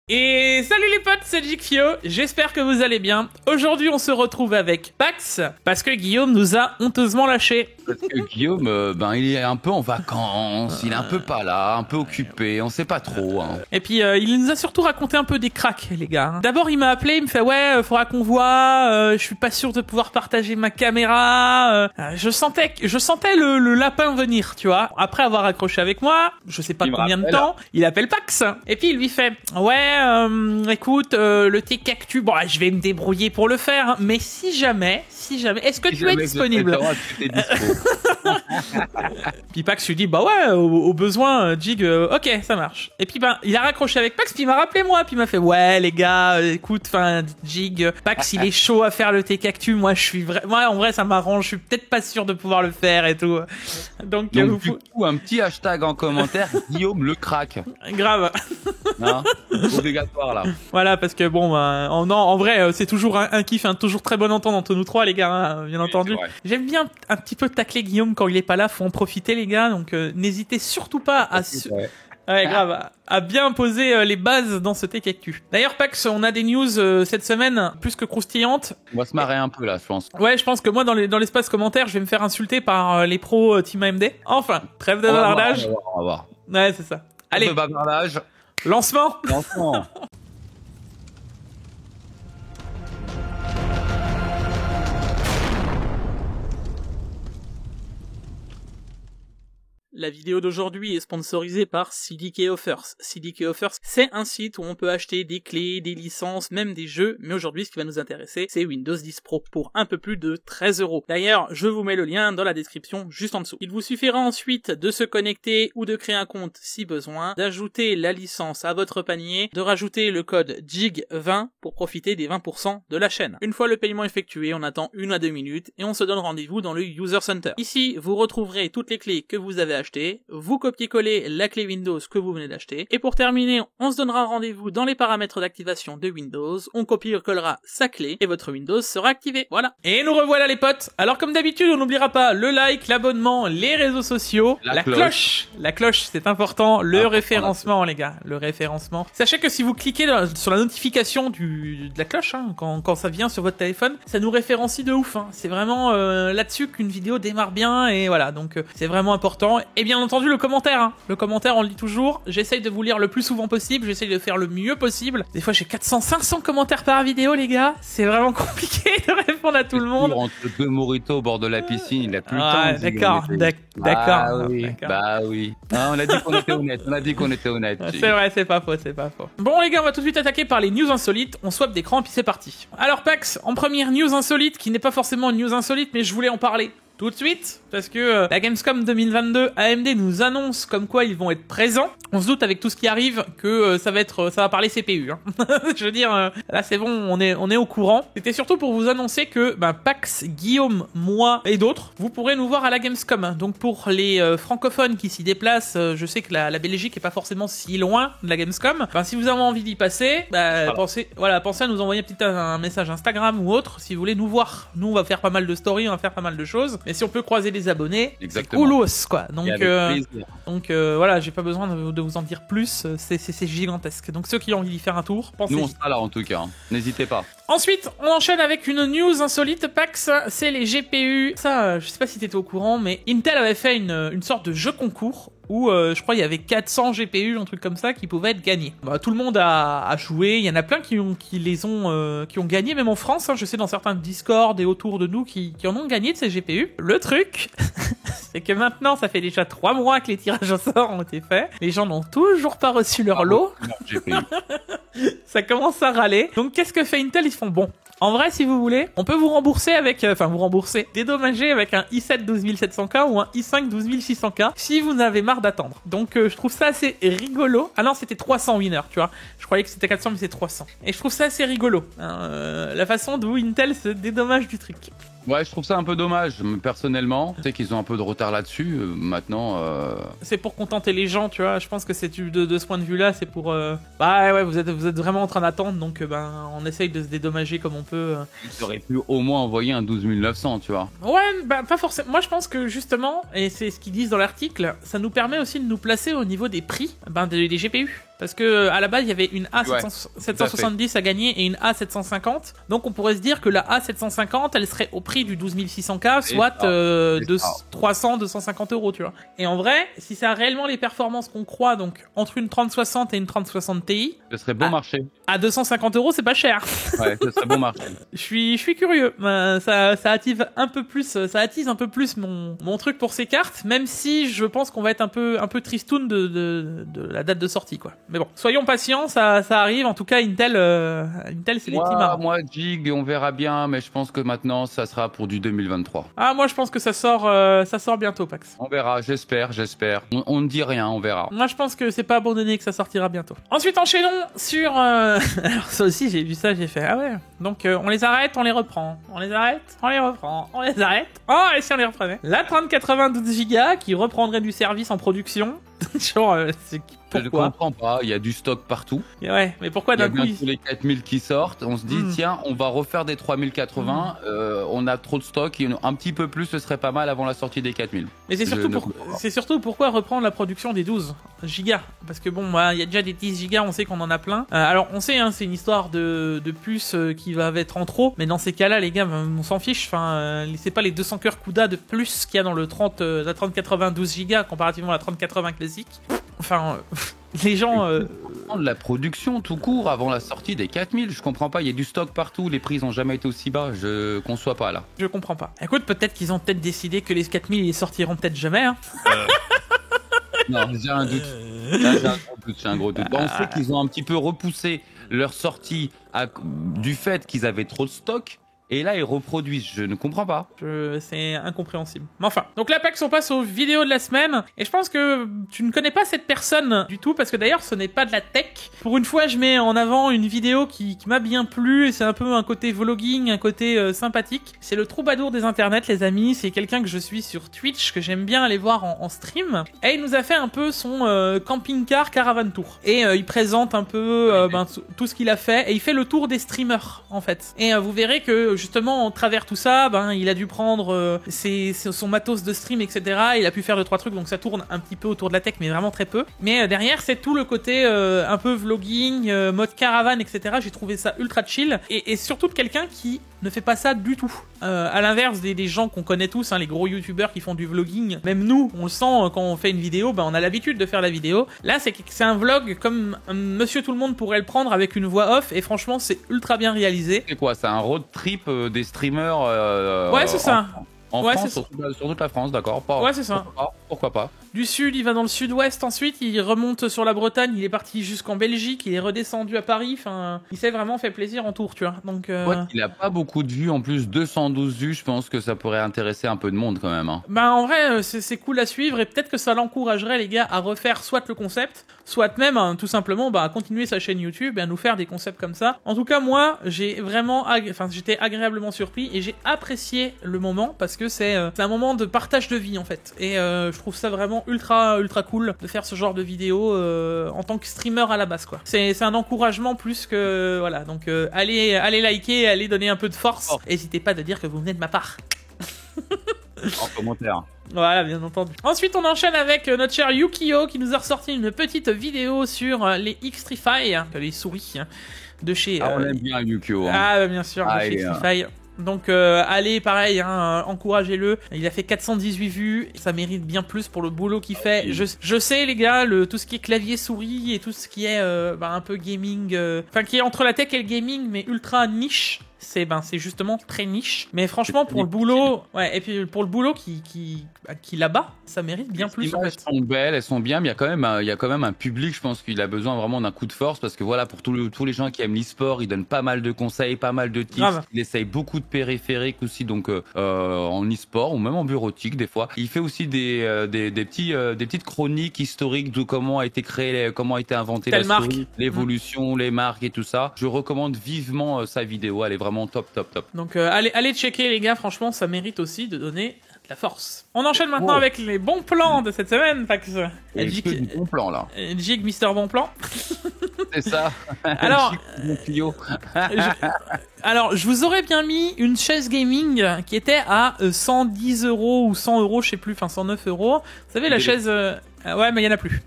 Et salut les potes, c'est Jikfio, j'espère que vous allez bien. Aujourd'hui on se retrouve avec Pax, parce que Guillaume nous a honteusement lâchés. Parce que Guillaume, il est un peu en vacances, il est un peu pas là, un peu occupé, on sait pas trop. Hein. Et puis il nous a surtout raconté un peu des cracks les gars. D'abord il m'a appelé, il me fait ouais, faudra qu'on voit, je suis pas sûr de pouvoir partager ma caméra. Je sentais le lapin venir, tu vois. Après avoir accroché avec moi, je sais pas combien de temps, il appelle Pax. Et puis il lui fait ouais, écoute, le thé cactus, bon, je vais me débrouiller pour le faire, hein, mais si jamais, est-ce que tu es disponible? Puis Pax lui dit, bah ouais, au besoin, Jig, ok, ça marche. Et puis il a raccroché avec Pax, puis il m'a rappelé moi, puis il m'a fait, ouais, les gars, écoute, Jig, Pax, il est chaud à faire le thé cactus, moi, en vrai, ça m'arrange, je suis peut-être pas sûr de pouvoir le faire et tout. Donc du coup, un petit hashtag en commentaire, Guillaume le crack. Grave. Non, obligatoire là. Voilà, parce que bon, en vrai, c'est toujours un kiff, toujours très bonne entente entre nous trois, les gars, hein, bien entendu. J'aime bien un petit peu tacler Guillaume quand il est pas là, faut en profiter, les gars. Donc n'hésitez surtout pas à bien poser les bases dans ce thé cactus. D'ailleurs, Pax, on a des news cette semaine plus que croustillantes. On va se marrer un peu là, je pense. Ouais, je pense que moi, dans l'espace commentaire, je vais me faire insulter par les pros Team AMD. Enfin, trêve de bavardage. On va voir. Ouais, c'est ça. Allez, de bavardage. Lancement. La vidéo d'aujourd'hui est sponsorisée par CDK Offers. CDK Offers, c'est un site où on peut acheter des clés, des licences, même des jeux, mais aujourd'hui ce qui va nous intéresser, c'est Windows 10 Pro pour un peu plus de 13 €. D'ailleurs, je vous mets le lien dans la description juste en dessous. Il vous suffira ensuite de se connecter ou de créer un compte si besoin, d'ajouter la licence à votre panier, de rajouter le code JIG20 pour profiter des 20% de la chaîne. Une fois le paiement effectué, on attend 1 à 2 minutes et on se donne rendez-vous dans le User Center. Ici, vous retrouverez toutes les clés que vous avez achetées, vous copiez-collez la clé Windows que vous venez d'acheter, et pour terminer, on se donnera rendez-vous dans les paramètres d'activation de Windows, on copie-collera sa clé, et votre Windows sera activé. Voilà. Et nous revoilà les potes. Alors comme d'habitude, on n'oubliera pas le like, l'abonnement, les réseaux sociaux, la cloche. La cloche, c'est important, le référencement les gars, le référencement. Sachez que si vous cliquez sur la notification de la cloche, hein, quand ça vient sur votre téléphone, ça nous référencie de ouf. Hein. C'est vraiment là-dessus qu'une vidéo démarre bien, et voilà, donc c'est vraiment important. Et bien entendu le commentaire, hein. Le commentaire on le lit toujours, j'essaye de vous lire le plus souvent possible, j'essaye de faire le mieux possible. Des fois j'ai 400-500 commentaires par vidéo les gars, c'est vraiment compliqué de répondre à tout le monde. Entre deux moritos au bord de la piscine, il a plus le temps. D'accord. Bah oui. Ah, on a dit qu'on était honnête. C'est vrai, c'est pas faux. Bon les gars, on va tout de suite attaquer par les news insolites, on swap d'écran puis c'est parti. Alors Pax, en première news insolite, qui n'est pas forcément une news insolite mais je voulais en parler tout de suite, parce que la Gamescom 2022, AMD nous annonce comme quoi ils vont être présents. On se doute avec tout ce qui arrive que ça va parler CPU. Hein. Je veux dire, là c'est bon, on est au courant. C'était surtout pour vous annoncer que Pax, Guillaume, moi et d'autres, vous pourrez nous voir à la Gamescom. Donc pour les francophones qui s'y déplacent, je sais que la Belgique est pas forcément si loin de la Gamescom. Enfin, si vous avez envie d'y passer, pensez à nous envoyer un message Instagram ou autre si vous voulez nous voir. Nous on va faire pas mal de stories, on va faire pas mal de choses. Mais si on peut croiser les abonnés, c'est coolos, quoi. Donc voilà, j'ai pas besoin de vous en dire plus, c'est gigantesque. Donc ceux qui ont envie d'y faire un tour, pensez. Nous on sera là en tout cas, hein. N'hésitez pas. Ensuite, on enchaîne avec une news insolite, Pax, c'est les GPU. Ça, je sais pas si t'étais au courant, mais Intel avait fait une sorte de jeu concours où je crois il y avait 400 GPU, un truc comme ça, qui pouvaient être gagnés. Tout le monde a joué, il y en a plein qui ont gagné, même en France, hein, je sais dans certains Discord et autour de nous qui en ont gagné de ces GPU. Le truc, c'est que maintenant, ça fait déjà 3 mois que les tirages au sort ont été faits, les gens n'ont toujours pas reçu leur lot. Ça commence à râler. Donc qu'est-ce que fait Intel? Ils se font bon. En vrai, si vous voulez, on peut vous rembourser dédommager avec un i7 12700K ou un i5 12600K si vous n'avez marre d'attendre. Donc je trouve ça assez rigolo. Ah non, c'était 300 winners, tu vois. Je croyais que c'était 400 mais c'est 300. Et je trouve ça assez rigolo, hein, la façon d'où Intel se dédommage du truc. Ouais, je trouve ça un peu dommage, personnellement. Tu sais qu'ils ont un peu de retard là-dessus, maintenant... C'est pour contenter les gens, tu vois, je pense que c'est de ce point de vue-là, c'est pour... ouais, vous êtes vraiment en train d'attendre, donc on essaye de se dédommager comme on peut. Ils auraient pu au moins envoyer un 12900, tu vois. Ouais, pas forcément. Moi, je pense que justement, et c'est ce qu'ils disent dans l'article, ça nous permet aussi de nous placer au niveau des prix des GPU. Parce que à la base, il y avait une Ouais, A770 à gagner et une A750. Donc on pourrait se dire que la A750, elle serait au prix du 12600K, soit de 300, 250 euros, tu vois. Et en vrai, si ça a réellement les performances qu'on croit, donc entre une 3060 et une 3060 Ti, ce serait bon marché. à 250 euros, c'est pas cher. Ouais, ce serait bon marché. Je suis curieux. Ça attise un peu plus mon truc pour ces cartes, même si je pense qu'on va être un peu tristoun de la date de sortie, quoi. Mais bon, soyons patients, ça arrive. En tout cas, Intel, c'est des petits marrons. Moi, Jig, on verra bien, mais je pense que maintenant, ça sera pour du 2023. Ah, moi, je pense que ça sort bientôt, Pax. On verra, j'espère. On ne dit rien, on verra. Moi, je pense que c'est pas abandonné, que ça sortira bientôt. Ensuite, enchaînons sur... Alors, ça aussi, j'ai vu ça, j'ai fait... Ah ouais. Donc, on les arrête, on les reprend. On les arrête, on les reprend. On les arrête. Oh, et si on les reprenait. La 3092 Go qui reprendrait du service en production. Genre, c'est... Pourquoi? Je ne comprends pas, il y a du stock partout. Et ouais, mais pourquoi d'un coup... Il y a bientôt les 4000 qui sortent, on se dit tiens, on va refaire des 3080, on a trop de stock, un petit peu plus ce serait pas mal avant la sortie des 4000. Mais c'est surtout pourquoi reprendre la production des 12 gigas. Parce que bon, il y a déjà des 10 gigas, on sait qu'on en a plein. Alors on sait, hein, c'est une histoire de puce qui va être en trop, mais dans ces cas-là, les gars, on s'en fiche. Enfin, c'est pas les 200 cœurs CUDA de plus qu'il y a dans la 3080 12 gigas comparativement à la 3080 classique. Enfin, les gens... de la production tout court avant la sortie des 4000, je comprends pas, il y a du stock partout, les prix ont jamais été aussi bas, je conçois pas là. Je comprends pas. Écoute, peut-être qu'ils ont peut-être décidé que les 4000 ils sortiront peut-être jamais, hein. Non, j'ai un doute. J'ai un gros doute. On sait qu'ils ont un petit peu repoussé leur sortie du fait qu'ils avaient trop de stock. Et là, ils reproduisent. Je ne comprends pas. C'est incompréhensible. Mais enfin. Donc là, Pax, on passe aux vidéos de la semaine. Et je pense que tu ne connais pas cette personne du tout, parce que d'ailleurs, ce n'est pas de la tech. Pour une fois, je mets en avant une vidéo qui m'a bien plu. Et c'est un peu un côté vlogging, un côté sympathique. C'est le troubadour des internets, les amis. C'est quelqu'un que je suis sur Twitch, que j'aime bien aller voir en stream. Et il nous a fait un peu son camping-car caravan tour. Et il présente un peu tout ce qu'il a fait. Et il fait le tour des streamers, en fait. Et vous verrez que justement, en travers tout ça, il a dû prendre son matos de stream, etc. Il a pu faire 2-3 trucs, donc ça tourne un petit peu autour de la tech, mais vraiment très peu. Mais derrière, c'est tout le côté un peu vlogging, mode caravane, etc. J'ai trouvé ça ultra chill. Et surtout de quelqu'un qui ne fait pas ça du tout. À l'inverse des gens qu'on connaît tous, hein, les gros youtubeurs qui font du vlogging. Même nous, on le sent quand on fait une vidéo, on a l'habitude de faire la vidéo. Là, c'est un vlog comme Monsieur Tout le Monde pourrait le prendre avec une voix off, et franchement, c'est ultra bien réalisé. C'est quoi? C'est un road trip des streamers ouais, c'est ça. En France, sur toute la France, d'accord. Ouais, c'est ça. Pourquoi pas. Du sud, il va dans le sud-ouest ensuite, il remonte sur la Bretagne, il est parti jusqu'en Belgique, il est redescendu à Paris, enfin, il s'est vraiment fait plaisir en tour, tu vois. Donc, ouais, il a pas beaucoup de vues, en plus 212 vues, je pense que ça pourrait intéresser un peu de monde quand même. Hein. En vrai, c'est cool à suivre et peut-être que ça l'encouragerait les gars à refaire soit le concept, soit même tout simplement à continuer sa chaîne YouTube et à nous faire des concepts comme ça. En tout cas, moi, j'étais agréablement surpris et j'ai apprécié le moment parce que c'est un moment de partage de vie en fait. Et je trouve ça vraiment ultra cool de faire ce genre de vidéo en tant que streamer à la base quoi. C'est un encouragement plus que voilà. Donc allez liker, allez donner un peu de force. N'hésitez pas à dire que vous venez de ma part. En commentaire. Voilà, bien entendu. Ensuite, on enchaîne avec notre cher Yukio qui nous a ressorti une petite vidéo sur les Xtrify, les souris de chez... on aime bien Yukio. Hein. Ah, bien sûr, de chez Xtrify. Donc allez, pareil, encouragez-le. Il a fait 418 vues, ça mérite bien plus pour le boulot qu'il fait. Je sais les gars, tout ce qui est clavier souris et tout ce qui est un peu gaming, qui est entre la tech et le gaming, mais ultra niche. C'est justement très niche, mais franchement pour le boulot, ouais, et puis pour le boulot qui là-bas, ça mérite bien plus. Les images sont belles, elles sont bien, mais il y a quand même un public, je pense qu'il a besoin vraiment d'un coup de force parce que voilà, pour tous les gens qui aiment l'e-sport, il donne pas mal de conseils, pas mal de tips. Grave. Il essaye beaucoup de périphériques aussi, donc en e-sport ou même en bureautique des fois. Il fait aussi des petites chroniques historiques de comment a été créé, comment a été inventé la souris, l'évolution, les marques et tout ça. Je recommande vivement sa vidéo, elle est vraiment top. Donc allez checker les gars, franchement ça mérite aussi de donner de la force. On enchaîne maintenant avec les bons plans de cette semaine, Pax. Du bon plan là. Jig Mister Bon Plan. C'est ça. Alors, je vous aurais bien mis une chaise gaming qui était à 110 € ou 100 €, je sais plus, 109 €. Vous savez la chaise Ouais, mais il y en a plus.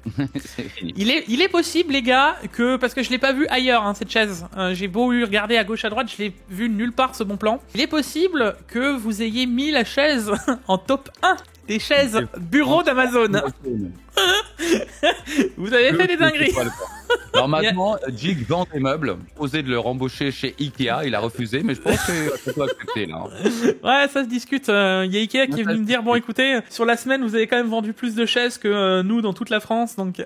Il est possible, les gars, que parce que je l'ai pas vu ailleurs, hein, cette chaise. J'ai beau regarder à gauche à droite, je l'ai vu nulle part ce bon plan. Il est possible que vous ayez mis la chaise en top 1 des chaises bureau d'Amazon. Vous avez fait des dingueries. Alors maintenant, Jig vend des meubles, osé de le rembaucher chez Ikea, il a refusé, mais je pense que ça peut accepter là. Ouais, ça se discute. Il y a Ikea qui est venu me dire, bon écoutez, sur la semaine vous avez quand même vendu plus de chaises que nous dans toute la France, donc...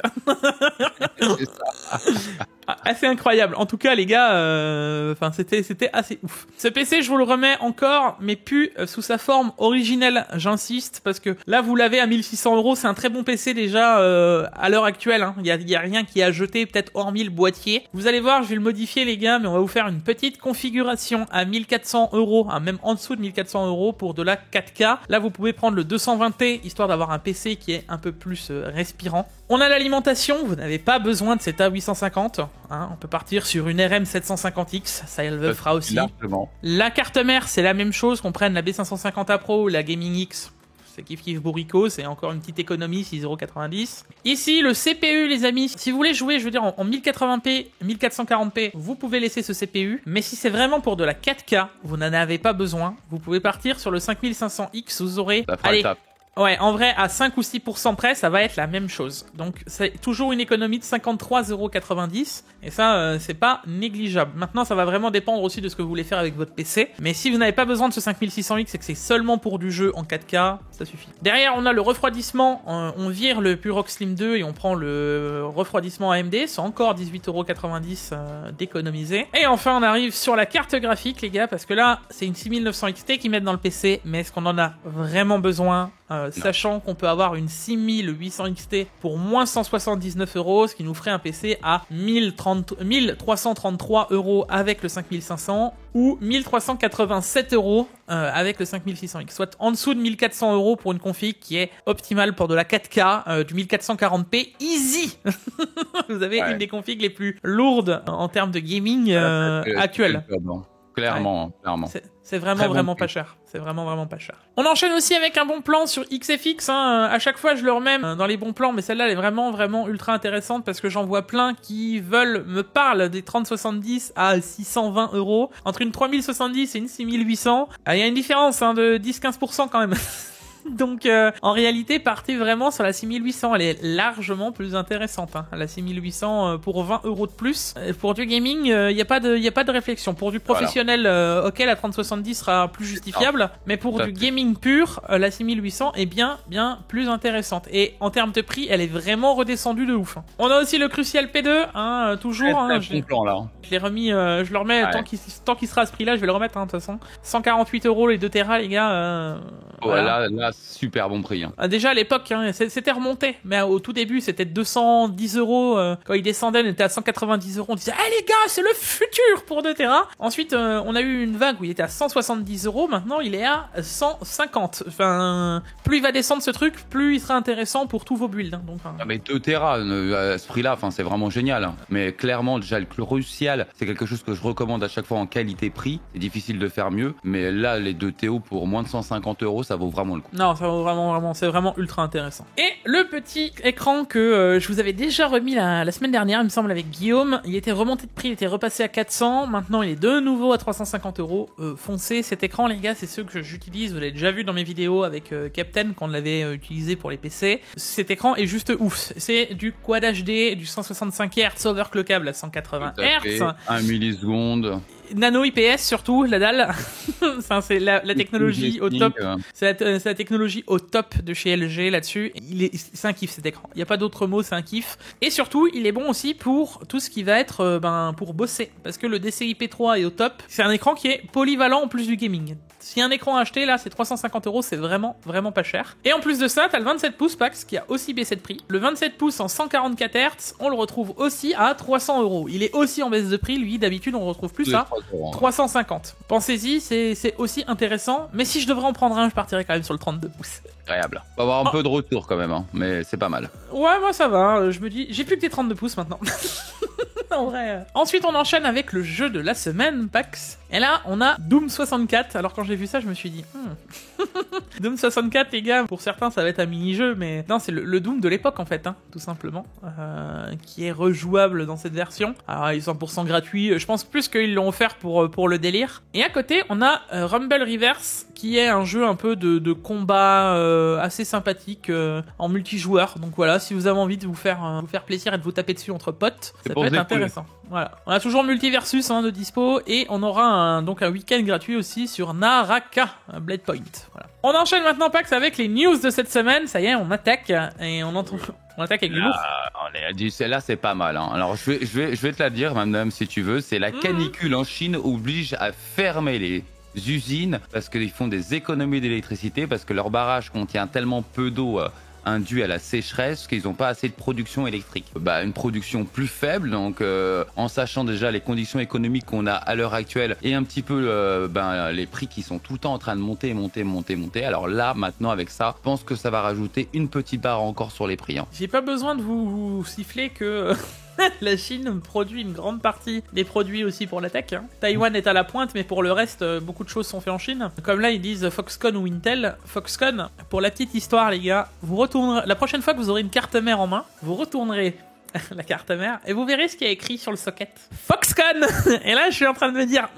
C'est ça. Assez incroyable. En tout cas, les gars, enfin c'était assez ouf. Ce PC, je vous le remets encore, mais plus sous sa forme originelle. J'insiste parce que là, vous l'avez à 1600 €. C'est un très bon PC déjà à l'heure actuelle. Hein. Il y a rien qui est à jeter, peut-être hormis le boîtier. Vous allez voir, je vais le modifier, les gars, mais on va vous faire une petite configuration à 1400 €, hein, même en dessous de 1400 € pour de la 4K. Là, vous pouvez prendre le 220t histoire d'avoir un PC qui est un peu plus respirant. On a l'alimentation, vous n'avez pas besoin de cette A850, hein, on peut partir sur une RM 750X, ça elle le fera aussi. Largement. La carte mère, c'est la même chose, qu'on prenne la B550A Pro ou la Gaming X, c'est kiff bourrico, c'est encore une petite économie, 6,90 €. Ici, le CPU, les amis, si vous voulez jouer, je veux dire, en 1080p, 1440p, vous pouvez laisser ce CPU, mais si c'est vraiment pour de la 4K, vous n'en avez pas besoin, vous pouvez partir sur le 5500X, vous aurez... Allez, ouais, en vrai, à 5 ou 6% près, ça va être la même chose. Donc, c'est toujours une économie de 53,90 €. Et ça, c'est pas négligeable. Maintenant, ça va vraiment dépendre aussi de ce que vous voulez faire avec votre PC. Mais si vous n'avez pas besoin de ce 5600X et que c'est seulement pour du jeu en 4K, ça suffit. Derrière, on a le refroidissement. On vire le Purox Slim 2 et on prend le refroidissement AMD. C'est encore 18,90 € d'économiser. Et enfin, on arrive sur la carte graphique, les gars, parce que là, c'est une 6900 XT qu'ils mettent dans le PC. Mais est-ce qu'on en a vraiment besoin ? Sachant qu'on peut avoir une 6800 XT pour moins 179 €, ce qui nous ferait un PC à 1333 € avec le 5500 ou 1387 € avec le 5600X, soit en dessous de 1400 € pour une config qui est optimale pour de la 4K, du 1440p easy. Vous avez une des configs les plus lourdes en termes de gaming actuelles. Clairement, clairement. C'est vraiment pas cher. C'est vraiment pas cher. On enchaîne aussi avec un bon plan sur XFX. Hein. À chaque fois, je le remets dans les bons plans, mais celle-là, elle est vraiment ultra intéressante parce que j'en vois plein qui me parlent des 3070 à 620 €. Entre une 3070 et une 6800, il y a une différence de 10-15% quand même. Donc en réalité, partez vraiment sur la 6800, elle est largement plus intéressante. Hein. La 6800 pour 20 € de plus. Pour du gaming, il y a pas de réflexion. Pour du professionnel, ok, la 3070 sera plus justifiable, mais pour du gaming pur, la 6800 est bien plus intéressante. Et en termes de prix, elle est vraiment redescendue de ouf. Hein. On a aussi le Crucial P2, hein, toujours. Hein, bon plan là. Je l'ai remis, je le remets tant qu'il sera à ce prix-là, je vais le remettre de toute façon. 148 € les 2 Tera, les gars. Voilà. Là, super bon prix. Hein. Déjà à l'époque, hein, c'était remonté, mais au tout début, c'était 210 €. Quand il descendait, on était à 190 €. On disait, les gars, c'est le futur pour 2 Tera. Ensuite, on a eu une vague où il était à 170 €. Maintenant, il est à 150. Enfin, plus il va descendre ce truc, plus il sera intéressant pour tous vos builds. Hein. Donc, mais 2 Tera à ce prix-là, c'est vraiment génial. Hein. Mais clairement, déjà le Crucial, c'est quelque chose que je recommande à chaque fois en qualité-prix. C'est difficile de faire mieux, mais là, les 2 TO pour moins de 150 €, ça vaut vraiment le coup. Non, ça vaut vraiment, c'est vraiment ultra intéressant. Et le petit écran que je vous avais déjà remis la semaine dernière, il me semble, avec Guillaume, il était remonté de prix, il était repassé à 400, maintenant il est de nouveau à 350 €. Foncez, cet écran, les gars, c'est ceux que j'utilise, vous l'avez déjà vu dans mes vidéos avec Captain, quand on l'avait utilisé pour les PC. Cet écran est juste ouf. C'est du Quad HD, du 165 Hz overclockable à 180 Hz. 1 milliseconde. Nano IPS surtout, la dalle. Enfin, c'est la technologie au top. C'est la technologie au top de chez LG là-dessus. C'est un kiff cet écran. Il n'y a pas d'autre mot, c'est un kiff. Et surtout, il est bon aussi pour tout ce qui va être pour bosser. Parce que le DCI-P3 est au top. C'est un écran qui est polyvalent en plus du gaming. S'il y a un écran à acheter, là, c'est 350 €, c'est vraiment pas cher. Et en plus de ça, t'as le 27 pouces Pax qui a aussi baissé de prix. Le 27 pouces en 144 Hz, on le retrouve aussi à 300 €. Il est aussi en baisse de prix, lui, d'habitude, on le retrouve plus à 350. Pensez-y, c'est aussi intéressant. Mais si je devrais en prendre un, je partirais quand même sur le 32 pouces. Agréable. On va avoir un peu de retour quand même, hein, mais c'est pas mal. Ouais, moi ça va. Je me dis, j'ai plus que des 32 pouces maintenant. En vrai. Ensuite, on enchaîne avec le jeu de la semaine, Pax. Et là, on a Doom 64. Alors, quand j'ai vu ça, je me suis dit... Doom 64, les gars, pour certains, ça va être un mini-jeu, mais... Non, c'est le Doom de l'époque, en fait, hein, tout simplement. Qui est rejouable dans cette version. Alors, il est 100% gratuit. Je pense plus qu'ils l'ont offert pour le délire. Et à côté, on a Rumble Reverse, qui est un jeu un peu de combat assez sympathique en multijoueur. Donc voilà, si vous avez envie de vous faire plaisir et de vous taper dessus entre potes, ça peut être intéressant. Voilà. On a toujours Multiversus de dispo et on aura un week-end gratuit aussi sur Naraka Blade Point. Voilà. On enchaîne maintenant, Pax, avec les news de cette semaine. Ça y est, on attaque et on attaque avec du lourd. Celle-là, c'est pas mal. Hein. Alors, je vais te la dire, madame, si tu veux. C'est la canicule en Chine oblige à fermer les usines parce qu'ils font des économies d'électricité, parce que leur barrage contient tellement peu d'eau induit à la sécheresse qu'ils n'ont pas assez de production électrique. Une production plus faible, donc en sachant déjà les conditions économiques qu'on a à l'heure actuelle et un petit peu les prix qui sont tout le temps en train de monter. Alors là, maintenant avec ça, je pense que ça va rajouter une petite barre encore sur les prix. Hein. J'ai pas besoin de vous siffler que... La Chine produit une grande partie des produits aussi pour la tech. Hein. Taïwan est à la pointe, mais pour le reste, beaucoup de choses sont faites en Chine. Comme là, ils disent Foxconn ou Intel. Foxconn, pour la petite histoire, les gars, vous retournerez... La prochaine fois que vous aurez une carte mère en main, vous retournerez la carte mère et vous verrez ce qu'il y a écrit sur le socket. Foxconn. Et là, je suis en train de me dire...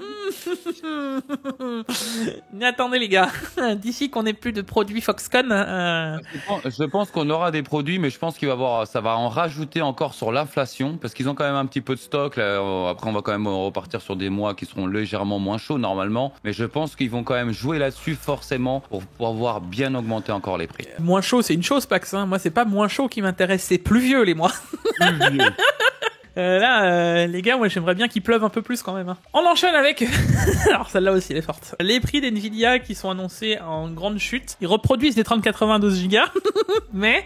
Mais attendez, les gars. D'ici qu'on n'ait plus de produits Foxconn... Je pense qu'on aura des produits, mais je pense ça va en rajouter encore sur l'inflation, parce qu'ils ont quand même un petit peu de stock. Là. Après, on va quand même repartir sur des mois qui seront légèrement moins chauds normalement. Mais je pense qu'ils vont quand même jouer là-dessus forcément pour pouvoir bien augmenter encore les prix. Moins chaud, c'est une chose, Pax. Hein. Moi, c'est pas moins chaud qui m'intéresse, c'est plus vieux, les mois. Les gars, moi j'aimerais bien qu'il pleuve un peu plus quand même. Hein. On enchaîne avec... Alors celle-là aussi, elle est forte. Les prix d'NVIDIA qui sont annoncés en grande chute. Ils reproduisent des 3090 Go, mais,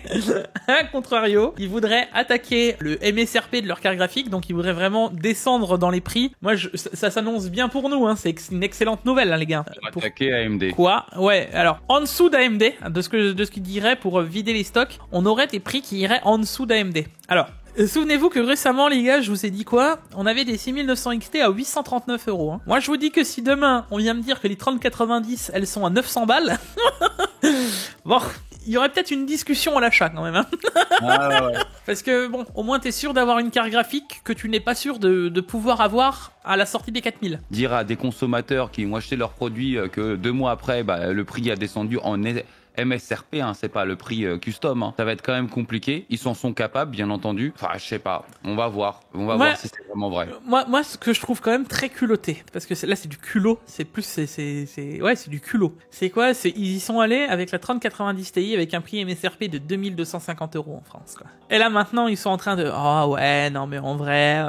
à contrario, ils voudraient attaquer le MSRP de leur carte graphique, donc ils voudraient vraiment descendre dans les prix. Moi, ça s'annonce bien pour nous, hein. C'est une excellente nouvelle, hein, les gars. Attaquer AMD. Quoi? Ouais, alors, en dessous d'AMD, de ce qu'ils diraient pour vider les stocks, on aurait des prix qui iraient en dessous d'AMD. Alors... Souvenez-vous que récemment, les gars, je vous ai dit quoi? On avait des 6900 XT à 839 €. Hein. Moi, je vous dis que si demain, on vient me dire que les 3090, elles sont à 900 balles, bon, il y aurait peut-être une discussion à l'achat quand même. Hein. Ouais. Parce que, bon, au moins, t'es sûr d'avoir une carte graphique que tu n'es pas sûr de pouvoir avoir à la sortie des 4000. Dire à des consommateurs qui ont acheté leurs produits que 2 mois après, le prix a descendu en MSRP, hein, c'est pas le prix custom. Hein. Ça va être quand même compliqué. Ils s'en sont capables, bien entendu. Enfin, je sais pas. On va voir. Voir si c'est vraiment vrai. Moi, ce que je trouve quand même très culotté, parce que là, c'est du culot. C'est du culot. C'est quoi? Ils y sont allés avec la 3090 Ti avec un prix MSRP de 2250 € en France, quoi. Et là, maintenant, ils sont en train de, non, mais en vrai,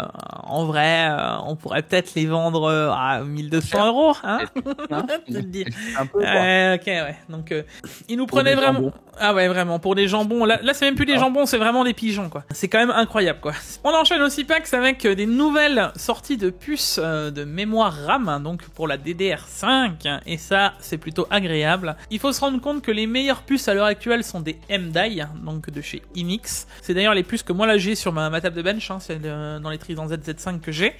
on pourrait peut-être les vendre à 1200 €, hein? Un peu, quoi. Ok, ouais. Donc, ils nous prenaient vraiment... Jambons. Ah ouais, vraiment, pour des jambons. Là c'est même plus des jambons, c'est vraiment des pigeons, quoi. C'est quand même incroyable, quoi. On enchaîne aussi, Pax, avec des nouvelles sorties de puces de mémoire RAM, hein, donc pour la DDR5, et ça, c'est plutôt agréable. Il faut se rendre compte que les meilleures puces à l'heure actuelle sont des M-Die, donc de chez Inix. C'est d'ailleurs les puces que moi, là, j'ai sur ma table de bench, hein, c'est dans les Trident ZZ5 que j'ai,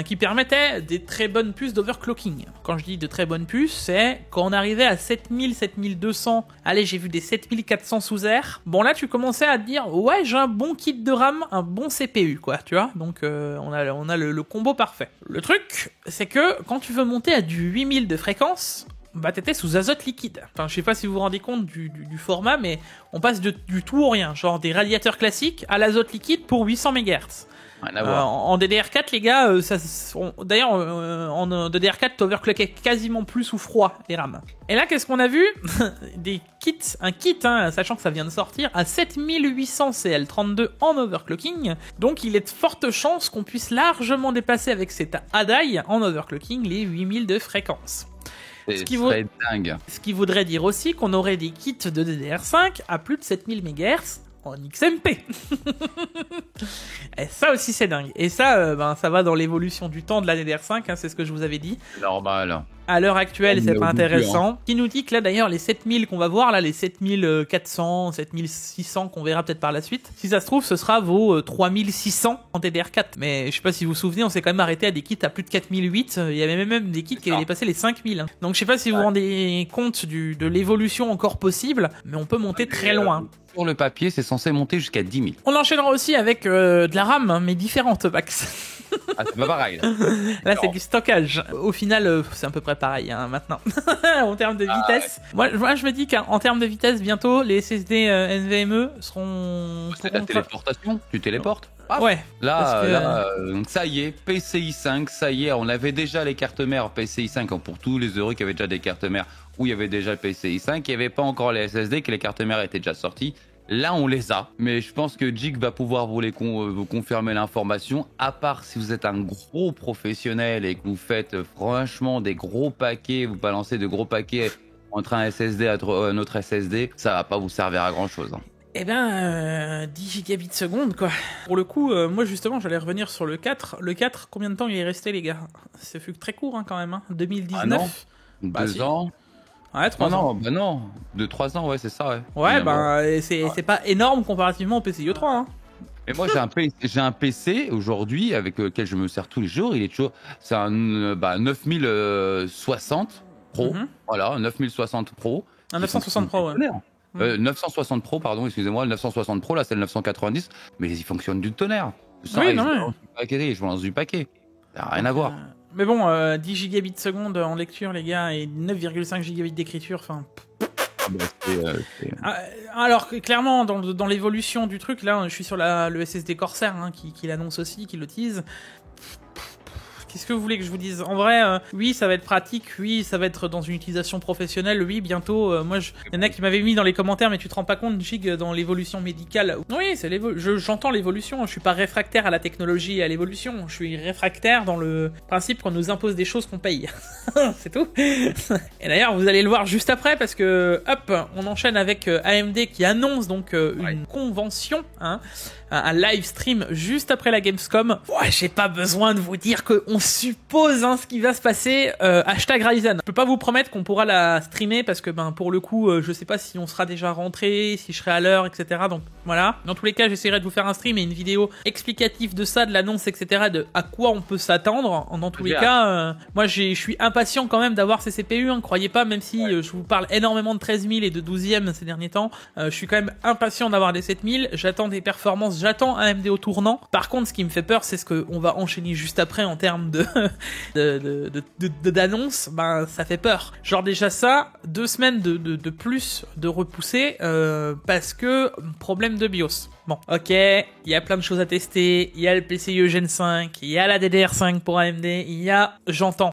qui permettaient des très bonnes puces d'overclocking. Quand je dis de très bonnes puces, c'est quand on arrivait à 7000, 7200, allez, j'ai vu des 7400 sous air. Bon, là, tu commençais à te dire, ouais, j'ai un bon kit de RAM, un bon CPU, quoi, tu vois. Donc, on a le combo parfait. Le truc, c'est que quand tu veux monter à du 8000 de fréquence, t'étais sous azote liquide. Enfin, je sais pas si vous vous rendez compte du format, mais on passe du tout au rien. Genre des radiateurs classiques à l'azote liquide pour 800 MHz. En DDR4, les gars, d'ailleurs, en DDR4, t'overclockais quasiment plus sous froid les RAM. Et là, qu'est-ce qu'on a vu? Un kit, hein, sachant que ça vient de sortir, à 7800 CL32 en overclocking. Donc, il est de fortes chances qu'on puisse largement dépasser avec cet ADAI en overclocking les 8000 de fréquence. Ce qui voudrait dire aussi qu'on aurait des kits de DDR5 à plus de 7000 MHz en XMP. Et ça aussi c'est dingue. Et ça, ça va dans l'évolution du temps de la DDR5, hein, c'est ce que je vous avais dit. Normal. À l'heure actuelle, c'est pas intéressant. Hein. Qui nous dit que là d'ailleurs les 7000 qu'on va voir, là les 7400, 7600 qu'on verra peut-être par la suite, si ça se trouve ce sera vos 3600 en DDR4. Mais je sais pas si vous vous souvenez, on s'est quand même arrêté à des kits à plus de 4008, il y avait même des kits qui avaient dépassé les 5000. Hein. Donc je sais pas si vous vous rendez compte de l'évolution encore possible, mais on peut monter très loin. Sur le papier, c'est censé monter jusqu'à 10 000. On enchaînera aussi avec de la RAM, hein, mais différente, Max. Ah, c'est pas pareil. Là, c'est du stockage. Au final, c'est à peu près pareil hein, maintenant. En termes de vitesse. Ouais. Moi, je me dis qu'en termes de vitesse, bientôt, les SSD NVMe seront... C'est la téléportation, tu téléportes. Ah, ouais. Là, donc ça y est, PCI 5, ça y est, on avait déjà les cartes mères PCI 5 pour tous les heureux qui avaient déjà des cartes mères où il y avait déjà le PCI 5, il n'y avait pas encore les SSD, que les cartes mères étaient déjà sorties. Là, on les a, mais je pense que Jig va pouvoir vous confirmer l'information, à part si vous êtes un gros professionnel et que vous faites franchement des gros paquets, vous balancez de gros paquets entre un SSD et un autre SSD, ça va pas vous servir à grand chose. Hein. Eh ben, 10 gigabits seconde, quoi. Pour le coup, moi, justement, j'allais revenir sur le 4. Le 4, combien de temps il est resté, les gars? Ça fut très court, hein, quand même, hein. 2019. Ah non, 2 ans. Ouais, 3 ans. Non, bah non, 2-3 ans, ouais, c'est ça, ouais. Ouais, bah, c'est pas énorme comparativement au PCIe 3, hein. Et moi, j'ai un PC aujourd'hui avec lequel je me sers tous les jours. Il est toujours, c'est un 9060 Pro. Voilà, 9060 Pro. Un 960 Pro, ouais. 960 Pro, pardon, excusez-moi, le 960 Pro, là, c'est le 990. Mais il fonctionne du tonnerre. Ça, oui, je me lance du paquet. Ça n'a rien à voir. Mais bon, 10 gigabits seconde en lecture, les gars, et 9,5 gigabits d'écriture, enfin... Alors, clairement, dans l'évolution du truc, là, je suis sur le SSD Corsair, hein, qui l'annonce aussi, qui le tease. Qu'est-ce que vous voulez que je vous dise? En vrai, oui, ça va être pratique, oui, ça va être dans une utilisation professionnelle, oui, bientôt. Il y en a qui m'avaient mis dans les commentaires, mais tu te rends pas compte, Jig, dans l'évolution médicale. Oui, j'entends l'évolution, je suis pas réfractaire à la technologie et à l'évolution, je suis réfractaire dans le principe qu'on nous impose des choses qu'on paye. C'est tout. Et d'ailleurs, vous allez le voir juste après, parce que, hop, on enchaîne avec AMD qui annonce donc une convention, hein, un live stream juste après la Gamescom. Ouais, j'ai pas besoin de vous dire qu'on suppose ce qui va se passer. Hashtag Ryzen. Je peux pas vous promettre qu'on pourra la streamer parce que pour le coup, je sais pas si on sera déjà rentré, si je serai à l'heure, etc. Donc voilà. Dans tous les cas, j'essaierai de vous faire un stream et une vidéo explicative de ça, de l'annonce, etc. De à quoi on peut s'attendre. Dans tous les cas, moi je suis impatient quand même d'avoir ces CPU. Hein, croyez pas, même si je vous parle énormément de 13000 et de 12e ces derniers temps, je suis quand même impatient d'avoir des 7000. J'attends des performances. J'attends AMD au tournant. Par contre, ce qui me fait peur, c'est ce qu'on va enchaîner juste après en termes d'annonce. Ça fait peur. Genre déjà ça, 2 semaines de plus de repousser parce que problème de BIOS. Bon, ok, il y a plein de choses à tester. Il y a le PCIe Gen 5, il y a la DDR5 pour AMD, il y a... J'entends.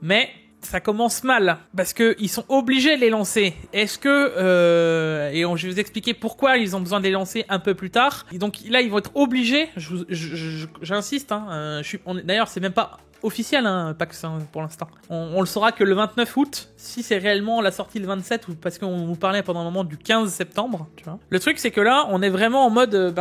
Mais... ça commence mal, parce que ils sont obligés de les lancer. Est-ce que... je vais vous expliquer pourquoi ils ont besoin de les lancer un peu plus tard. Et donc là, ils vont être obligés, j'insiste, d'ailleurs, c'est même pas officiel, Pax, pour l'instant. On le saura que le 29 août, si c'est réellement la sortie le 27, ou parce qu'on vous parlait pendant un moment du 15 septembre, tu vois. Le truc, c'est que là, on est vraiment en mode,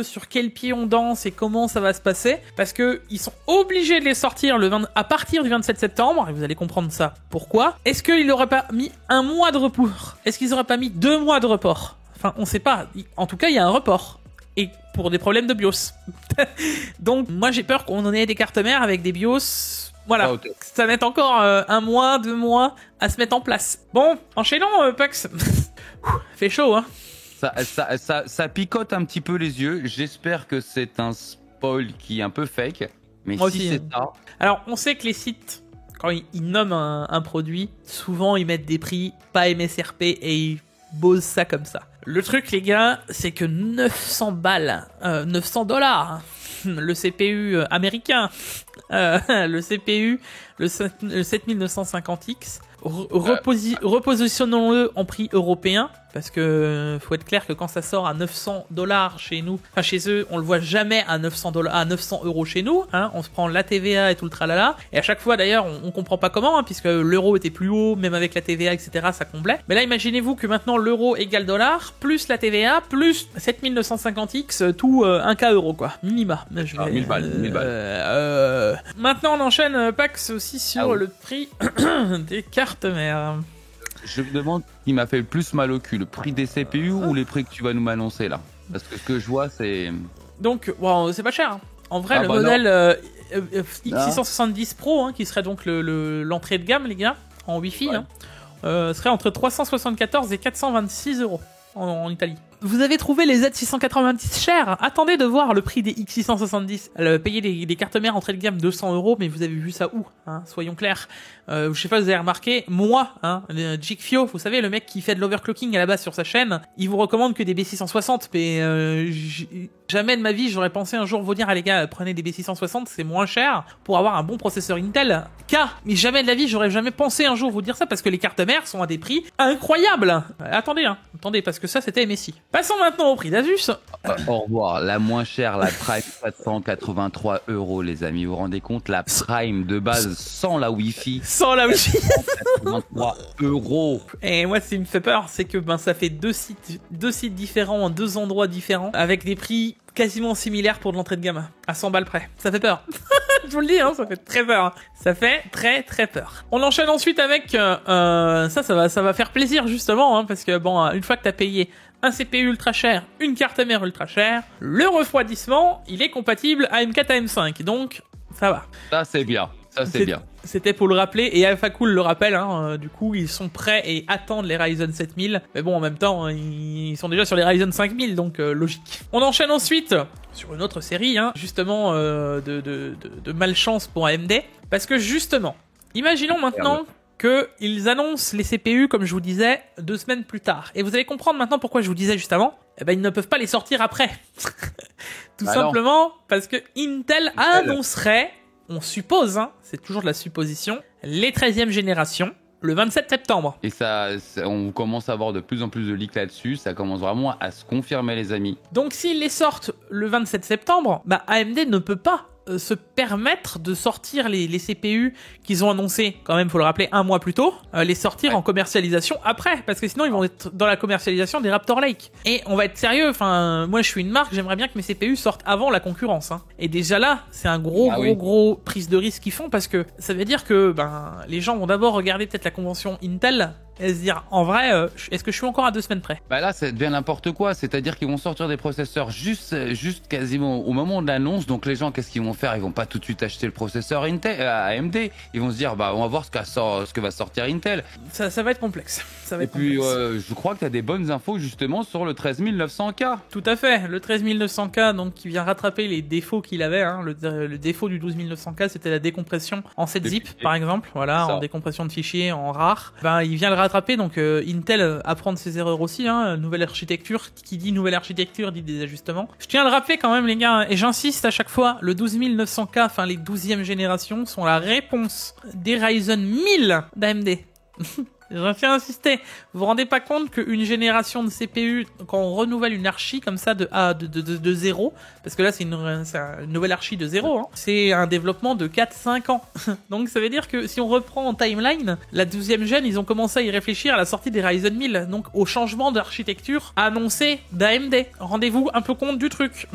sur quel pied on danse et comment ça va se passer, parce que ils sont obligés de les sortir à partir du 27 septembre, et vous allez comprendre ça. Pourquoi? Est-ce qu'ils n'auraient pas mis 1 mois de report? Est-ce qu'ils n'auraient pas mis 2 mois de report? Enfin, on sait pas. En tout cas, il y a un report. Et pour des problèmes de BIOS. Donc, moi, j'ai peur qu'on en ait des cartes mères avec des BIOS. Voilà. Okay. Ça va être encore 1 mois, 2 mois à se mettre en place. Bon, enchaînons, Pax. Fait chaud, hein. Ça picote un petit peu les yeux. J'espère que c'est un spoil qui est un peu fake. Mais moi si aussi, c'est ça... Alors, on sait que les sites, quand ils nomment un produit, souvent, ils mettent des prix pas MSRP et ils bossent ça comme ça. Le truc, les gars, c'est que 900 balles, 900 $, le CPU américain, le CPU, le 7950X, repositionnons-le en prix européen. Parce que faut être clair que quand ça sort à 900 $ chez nous, enfin chez eux, on le voit jamais à 900 € chez nous. Hein, on se prend la TVA et tout le tralala. Et à chaque fois d'ailleurs, on comprend pas comment, hein, puisque l'euro était plus haut, même avec la TVA, etc. Ça comblait. Mais là, imaginez-vous que maintenant l'euro égale dollar, plus la TVA, plus 7950X, tout 1K € quoi, minima. 1000 balles. Maintenant, on enchaîne Pax aussi sur le prix des cartes mères. Je me demande qui m'a fait le plus mal au cul, le prix des CPU ou les prix que tu vas nous m'annoncer là? Parce que ce que je vois, c'est... Donc, bon, c'est pas cher. Hein. En vrai, le modèle X670 Pro, hein, qui serait donc l'entrée de gamme, les gars, en Wi-Fi, hein, serait entre 374 et 426 € en Italie. Vous avez trouvé les Z690 chers. Attendez de voir le prix des X670. Payer des cartes mères entrée de gamme 200 €, mais vous avez vu ça où, hein, soyons clairs. Je sais pas si vous avez remarqué, moi, hein, Jigfio, vous savez, le mec qui fait de l'overclocking à la base sur sa chaîne, il vous recommande que des B660, mais jamais de ma vie j'aurais pensé un jour vous dire, ah les gars, prenez des B660, c'est moins cher pour avoir un bon processeur Intel. Mais jamais de la vie j'aurais jamais pensé un jour vous dire ça, parce que les cartes mères sont à des prix incroyables. Attendez, parce que ça c'était MSI. Passons maintenant au prix d'Asus. Au revoir, la moins chère, la Prime, 483 €, les amis. Vous vous rendez compte, la Prime de base sans la Wi-Fi. Sans la Wi-Fi. 483 €. Et moi, ce qui me fait peur, c'est que ça fait deux sites différents, en 2 endroits différents, avec des prix quasiment similaires pour de l'entrée de gamme, à 100 balles près. Ça fait peur. Je vous le dis, hein, ça fait très peur. Ça fait très très peur. On enchaîne ensuite avec ça va faire plaisir justement, hein, parce que bon, une fois que t'as payé un CPU ultra cher, une carte mère ultra chère, le refroidissement, il est compatible AM4 AM5, donc ça va. Ça c'est bien. Ça c'est bien. C'était pour le rappeler, et AlphaCool le rappelle, hein, du coup ils sont prêts et attendent les Ryzen 7000, mais bon en même temps ils sont déjà sur les Ryzen 5000, donc logique. On enchaîne ensuite sur une autre série, hein, justement de malchance pour AMD, parce que justement, imaginons maintenant qu'ils annoncent les CPU, comme je vous disais, 2 semaines plus tard, et vous allez comprendre maintenant pourquoi je vous disais juste avant, eh ben ils ne peuvent pas les sortir après. Tout simplement parce que Intel annoncerait, on suppose, hein, c'est toujours de la supposition, les 13e générations, le 27 septembre. Et ça, on commence à avoir de plus en plus de leaks là-dessus, ça commence vraiment à se confirmer, les amis. Donc s'ils les sortent le 27 septembre, AMD ne peut pas se permettre de sortir les CPU qu'ils ont annoncé, quand même faut le rappeler, 1 mois plus tôt, les sortir en commercialisation après, parce que sinon ils vont être dans la commercialisation des Raptor Lake. Et on va être sérieux, enfin moi je suis une marque, j'aimerais bien que mes CPU sortent avant la concurrence, hein. Et déjà là c'est un gros prise de risque qu'ils font, parce que ça veut dire que les gens vont d'abord regarder peut-être la convention Intel et se dire, en vrai, est-ce que je suis encore à 2 semaines près? Là, ça devient n'importe quoi. C'est-à-dire qu'ils vont sortir des processeurs juste quasiment au moment de l'annonce. Donc, les gens, qu'est-ce qu'ils vont faire? Ils vont pas tout de suite acheter le processeur Intel, AMD. Ils vont se dire, on va voir ce que va sortir Intel. Ça va être complexe. Et puis, je crois que tu as des bonnes infos, justement, sur le 13900K. Tout à fait. Le 13900K, donc, qui vient rattraper les défauts qu'il avait, hein. Le défaut du 12900K, c'était la décompression en 7 zip, par exemple. Voilà, en décompression de fichiers, en RAR. Il vient le rattraper, donc Intel apprend de ses erreurs aussi, hein, nouvelle architecture, qui dit nouvelle architecture dit des ajustements. Je tiens à le rappeler quand même les gars, et j'insiste à chaque fois, le 12900K, enfin les 12e générations, sont la réponse des Ryzen 1000 d'AMD. Je tiens à insister. Vous vous rendez pas compte qu'une génération de CPU, quand on renouvelle une archi comme ça de 0, parce que là c'est une nouvelle archi de 0, hein, c'est un développement de 4-5 ans. Donc ça veut dire que si on reprend en timeline, la 12e gène, ils ont commencé à y réfléchir à la sortie des Ryzen 1000, donc au changement d'architecture annoncé d'AMD. Rendez-vous un peu compte du truc.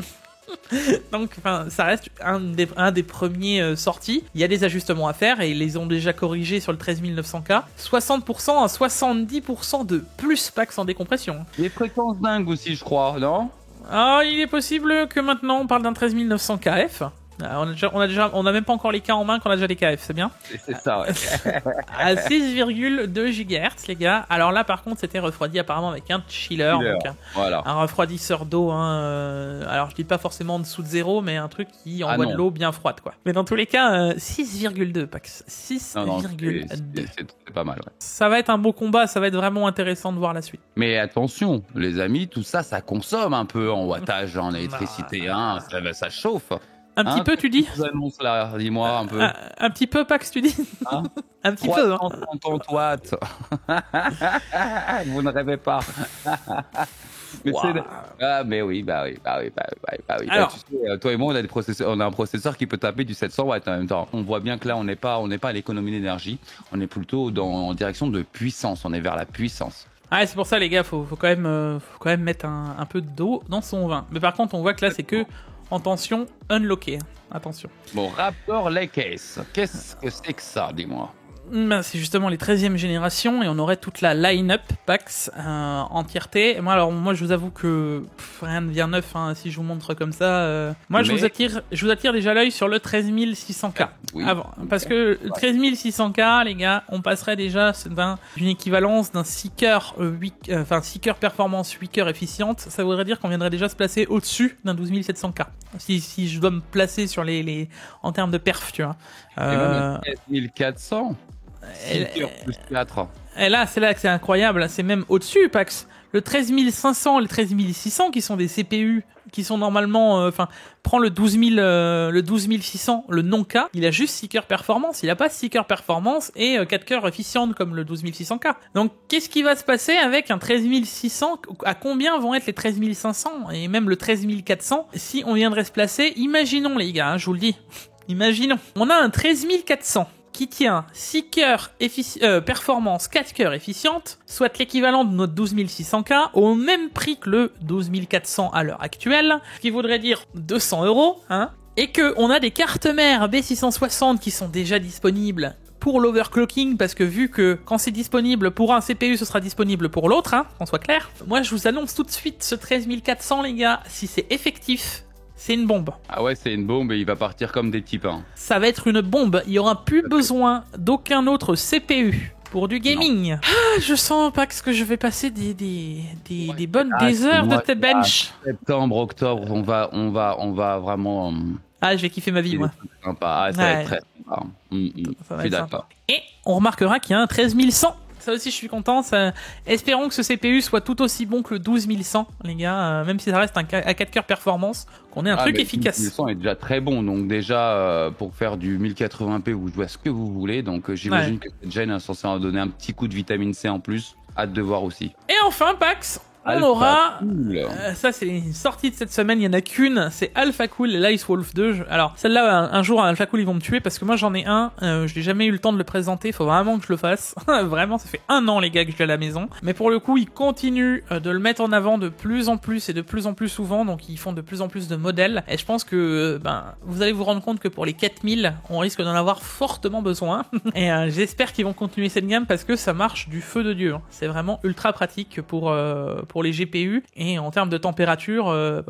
Donc, ça reste un des premiers sortis. Il y a des ajustements à faire et ils les ont déjà corrigés sur le 13900K. 60% à 70% de plus packs sans décompression. Les fréquences dingues aussi, je crois, non? Ah, il est possible que maintenant on parle d'un 13900KF. On a même pas encore les cas en main qu'on a déjà les KF, c'est bien. C'est ça, ouais. À 6,2 GHz, les gars. Alors là, par contre, c'était refroidi apparemment avec un chiller. Donc un refroidisseur d'eau. Hein, alors je dis pas forcément en dessous de 0, mais un truc qui envoie de l'eau bien froide, quoi. Mais dans tous les cas, 6,2 Pax. 6,2. C'est pas mal, ouais. Ça va être un beau combat, ça va être vraiment intéressant de voir la suite. Mais attention, les amis, tout ça, ça consomme un peu en wattage, en électricité, hein, ça chauffe. Un petit peu, tu dis? Je vous annonce là, dis-moi un peu. Un petit peu, Pax, tu dis? Hein? Un petit peu. 350 watts. Vous ne rêvez pas. Mais wow. Mais oui. Alors, tu sais, toi et moi, on a un processeur qui peut taper du 700 watts en même temps. On voit bien que là, on n'est pas à l'économie d'énergie. On est plutôt en direction de puissance. On est vers la puissance. Ah, c'est pour ça, les gars, faut quand même mettre un peu d'eau dans son vin. Mais par contre, on voit que là, c'est que en tension unlockée. Attention. Bon, Raptor Lake Ace. Qu'est-ce que c'est que ça, dis-moi? Ben, c'est justement les 13e génération et on aurait toute la line-up PAX entièreté. Et moi, je vous avoue que rien ne vient neuf si je vous montre comme ça. Moi, je vous attire déjà l'œil sur le 13600K. Oui. Avant, parce que le 13600K, les gars, on passerait déjà d'une équivalence d'un Seeker 6 performance, 8 cœurs efficiente. Ça voudrait dire qu'on viendrait déjà se placer au-dessus d'un 12700K. Si je dois me placer sur en termes de perf, tu vois. Et même 14400. 6 cœurs plus 4. Et là, c'est là que c'est incroyable. C'est même au-dessus, Pax. Le 13500, le 13600, qui sont des CPU, qui sont normalement... prends le 12600, le non-K, il a juste 6 cœurs performance. Il a pas 6 cœurs performance et 4 cœurs efficientes comme le 12600K. Donc, qu'est-ce qui va se passer avec un 13600? À combien vont être les 13500 et même le 13400 si on viendrait se placer? Imaginons, les gars, je vous le dis. Imaginons. On a un 13400 qui tient 6 cœurs performance, 4 cœurs efficiente, soit l'équivalent de notre 12600K, au même prix que le 12400 à l'heure actuelle, ce qui voudrait dire 200 €, et que on a des cartes mères B660 qui sont déjà disponibles pour l'overclocking, parce que vu que quand c'est disponible pour un CPU, ce sera disponible pour l'autre, qu'on soit clair. Moi, je vous annonce tout de suite ce 13400, les gars, si c'est effectif, c'est une bombe. Ah ouais, c'est une bombe et il va partir comme des petits pains. Ça va être une bombe. Il n'y aura plus besoin d'aucun autre CPU pour du gaming. Ah, je sens, Pax, que je vais passer des heures de tech bench. Septembre, octobre, on va vraiment... Ah, je vais kiffer ma vie, moi. Sympa. Ah, ça va être très sympa. Je suis d'accord. Et on remarquera qu'il y a un 13100. Ça aussi, je suis content. Espérons que ce CPU soit tout aussi bon que le 12100, les gars. Même si ça reste à 4 cœurs performance, qu'on ait un truc efficace. Le 12100 est déjà très bon. Donc déjà, pour faire du 1080p, vous jouez à ce que vous voulez. Donc j'imagine que cette gêne est censée en donner un petit coup de vitamine C en plus. Hâte de voir aussi. Et enfin, Pax, on aura... ça, c'est une sortie de cette semaine. Il n'y en a qu'une. C'est Alpha Cool et Ice Wolf 2. Alors, celle-là, un jour, Alpha Cool, ils vont me tuer parce que moi, j'en ai un. Je n'ai jamais eu le temps de le présenter. Il faut vraiment que je le fasse. Vraiment, ça fait 1 an, les gars, que je l'ai à la maison. Mais pour le coup, ils continuent de le mettre en avant de plus en plus et de plus en plus souvent. Donc, ils font de plus en plus de modèles. Et je pense que vous allez vous rendre compte que pour les 4000, on risque d'en avoir fortement besoin. Et j'espère qu'ils vont continuer cette gamme parce que ça marche du feu de Dieu. C'est vraiment ultra pratique pour les GPU, et en termes de température,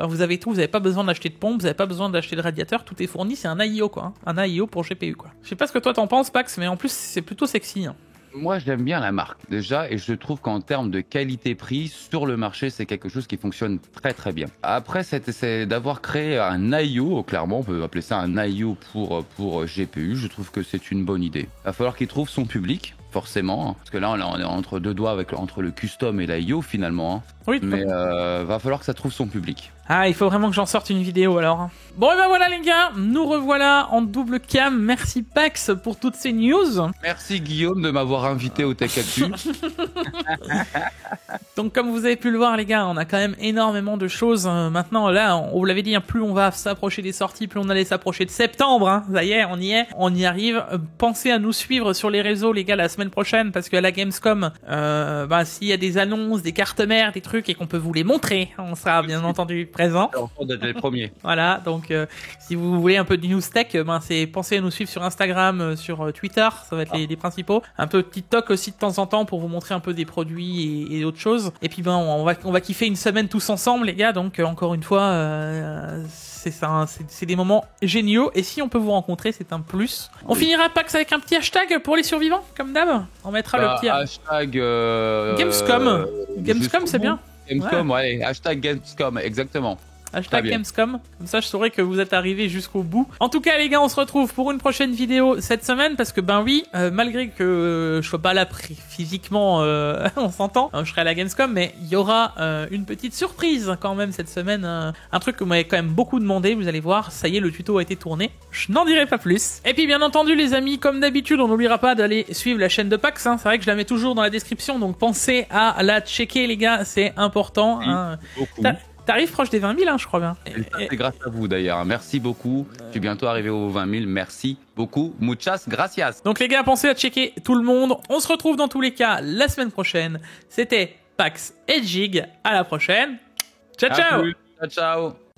vous avez tout, vous n'avez pas besoin d'acheter de pompe, vous n'avez pas besoin d'acheter de radiateur, tout est fourni, c'est un AIO quoi, un AIO pour GPU quoi. Je sais pas ce que toi t'en penses, Pax, mais en plus c'est plutôt sexy. Moi, j'aime bien la marque déjà, et je trouve qu'en termes de qualité-prix sur le marché, c'est quelque chose qui fonctionne très très bien. Après, c'est d'avoir créé un IO, clairement, on peut appeler ça un IO pour GPU. Je trouve que c'est une bonne idée. Il va falloir qu'il trouve son public. Forcément, parce que là on est entre deux doigts entre le custom et l'IO finalement. Oui, mais va falloir que ça trouve son public. Ah, il faut vraiment que j'en sorte une vidéo alors. Bon, et ben voilà les gars, nous revoilà en double cam. Merci Pax pour toutes ces news. Merci Guillaume de m'avoir invité au Tech Actu. Donc comme vous avez pu le voir les gars, on a quand même énormément de choses. Maintenant là, on vous l'avait dit, plus on va s'approcher des sorties, plus on allait s'approcher de septembre. Ça y est, on y arrive. Pensez à nous suivre sur les réseaux les gars la semaine prochaine, parce qu'à la Gamescom, s'il y a des annonces, des cartes mères, des trucs et qu'on peut vous les montrer, on sera bien entendu présent. On d'être les premiers. Voilà, donc si vous voulez un peu de news tech, pensez à nous suivre sur Instagram, sur Twitter, ça va être les principaux. Un peu de TikTok aussi de temps en temps pour vous montrer un peu des produits et d'autres choses. Et puis on va kiffer une semaine tous ensemble les gars, donc encore une fois c'est ça, c'est des moments géniaux, et si on peut vous rencontrer, c'est un plus. On finira Pax avec un petit hashtag pour les survivants, comme d'hab. On mettra le petit hashtag Gamescom. Gamescom, c'est bien. Gamescom, ouais. Hashtag Gamescom, exactement. Hashtag Gamescom. Comme ça, je saurai que vous êtes arrivés jusqu'au bout. En tout cas, les gars, on se retrouve pour une prochaine vidéo cette semaine parce que, ben oui, malgré que je sois pas là physiquement, on s'entend, je serai à la Gamescom, mais il y aura une petite surprise quand même cette semaine. Un truc que vous m'avez quand même beaucoup demandé, vous allez voir, ça y est, le tuto a été tourné. Je n'en dirai pas plus. Et puis, bien entendu, les amis, comme d'habitude, on n'oubliera pas d'aller suivre la chaîne de Pax. Hein. C'est vrai que je la mets toujours dans la description, donc pensez à la checker, les gars, c'est important. Oui, hein. beaucoup. T'arrives proche des 20 000, hein, je crois bien. C'est grâce à vous d'ailleurs. Merci beaucoup. Je suis bientôt arrivé aux 20 000. Merci beaucoup. Muchas gracias. Donc les gars, pensez à checker tout le monde. On se retrouve dans tous les cas la semaine prochaine. C'était Pax et Jig. À la prochaine. Ciao, ciao. Ciao, ciao.